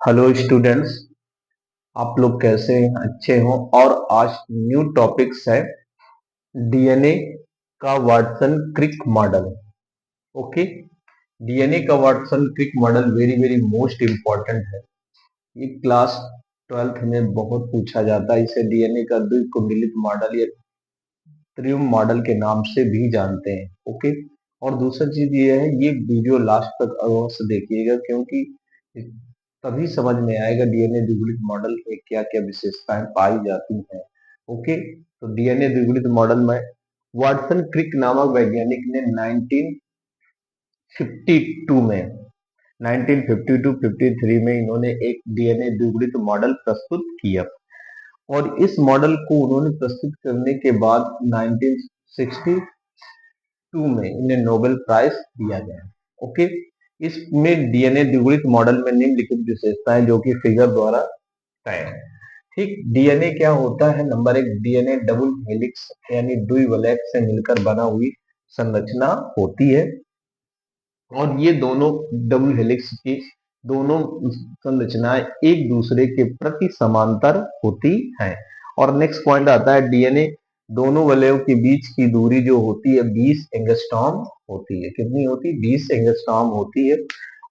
Hello students. आप लोग कैसे हैं? अच्छे हो? और आज न्यू टॉपिक्स है डीएनए का Watson Crick model. Okay, DNA का Watson Crick model very very most important है। ये क्लास 12th में बहुत पूछा जाता है। इसे डीएनए का द्विकुंडलित मॉडल या त्रिम मॉडल के नाम से भी जानते हैं। ओके, और दूसरी चीज ये है, ये वीडियो लास्ट तक अवश्य देखिएगा क्योंकि तभी समझ में आएगा डीएनए द्विगुणित मॉडल में क्या क्या विशेषताएं पाई जाती हैं। ओके, तो डीएनए द्विगुणित मॉडल में वाटसन क्रिक नामक वैज्ञानिक ने 1952 में 1952-53 में इन्होंने एक डीएनए द्विगुणित मॉडल प्रस्तुत किया और इस मॉडल को उन्होंने प्रस्तुत करने के बाद 1962 में इन्हें नोबेल प्राइज दिया गया। ओके, इसमें डीएनए द्विगुणित मॉडल में निम्नलिखित विशेषताएं जो कि फिगर द्वारा तय है। ठीक, डीएनए क्या होता है? नंबर एक, डीएनए डबल हेलिक्स यानी द्विवलयक से मिलकर बना हुई संरचना होती है और ये दोनों डबल हेलिक्स की दोनों संरचनाएं एक दूसरे के प्रति समांतर होती हैं। और नेक्स्ट पॉइंट आता है, डीएनए दोनों वलयों के बीच की दूरी जो होती है 20 एंगस्ट्रॉम होती है। कितनी होती है? 20 एंगस्ट्रॉम होती है।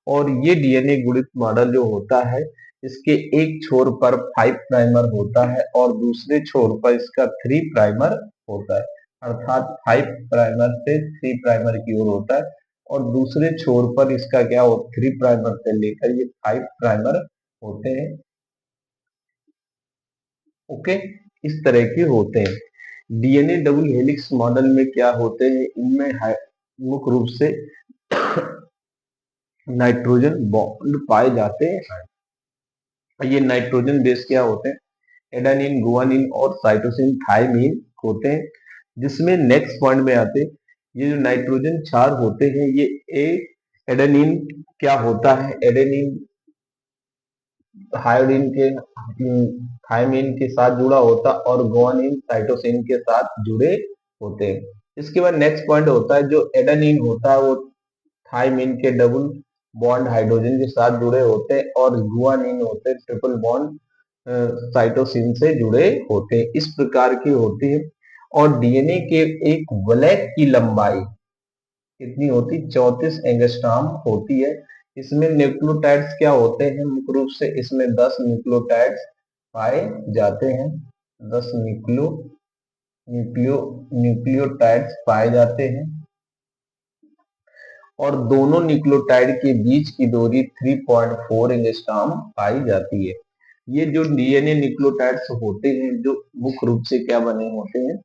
और ये डीएनए गुणित मॉडल जो होता है, इसके एक छोर पर 5 प्राइमर होता है और दूसरे छोर पर इसका 3 प्राइमर होता है। अर्थात 5 प्राइमर से 3 प्राइमर की ओर होता है और दूसरे छोर पर इसका क्या हो, 3 प्राइमर से लेकर ये 5 प्राइमर होते हैं। ओके, इस तरह के होते हैं। डीएनए डबल हेलिक्स मॉडल में क्या होते हैं? इनमें मुख्य रूप से नाइट्रोजन बॉन्ड पाए जाते हैं। ये नाइट्रोजन बेस क्या होते हैं? एडेनिन, गुआनिन और साइटोसिन थायमिन होते हैं। जिसमें नेक्स्ट पॉइंट में आते, ये जो नाइट्रोजन क्षार होते हैं, ये एडेनिन क्या होता है? एडेनिन हायोडीन के थायमिन के साथ जुड़ा होता और गुआनिन साइटोसिन के साथ जुड़े होते हैं। इसके बाद नेक्स्ट पॉइंट होता है, जो एडेनिन होता है वो थायमिन के डबल बॉन्ड हाइड्रोजन के साथ जुड़े होते हैं और गुआनिन होते हैं ट्रिपल बॉन्ड साइटोसिन से जुड़े होते हैं। इस प्रकार की होती है। और डीएनए के एक वलय की लंबाई कितनी होती? 34 एंगस्ट्रॉम होती है। इसमें न्यूक्लियोटाइड्स क्या होते हैं? मुख्य रूप से इसमें 10 न्यूक्लियोटाइड्स पाए जाते हैं। 10 न्यूक्लियोटाइड्स पाए जाते हैं और दोनों न्यूक्लियोटाइड के बीच की दूरी 3.4 एंगस्ट्रॉम पाई जाती है। ये जो डीएनए न्यूक्लियोटाइड्स होते हैं, जो मुख्य रूप से क्या बने होते हैं,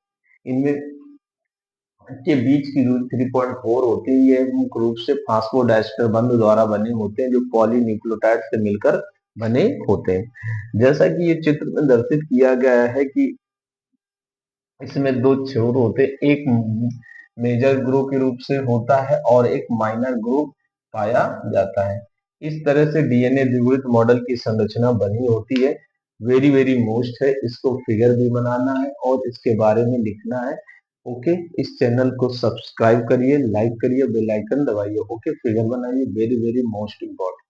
इनमें के बीच की दूरी 3.4 होती है। ये मुख्य रूप से फास्फोडाइस्टर बंध द्वारा बने होते हैं जो पॉलीन्यूक्लियोटाइड से मिलकर बने होते हैं। जैसा कि ये चित्र में दर्शित किया गया है कि इसमें दो छोर होते, एक मेजर ग्रुप के रूप से होता है और एक माइनर ग्रुप पाया जाता है। इस तरह से डीएनए द्विगुणित मॉडल की संरचना बनी होती है। वेरी वेरी मोस्ट है, इसको फिगर भी बनाना है और इसके बारे में लिखना है। ओके, इस चैनल को सब्सक्राइब करिए, लाइक करिए, बेल आइकन दबाइए। ओके, फिगर बनाइए, वेरी वेरी मोस्ट इम्पोर्टेंट।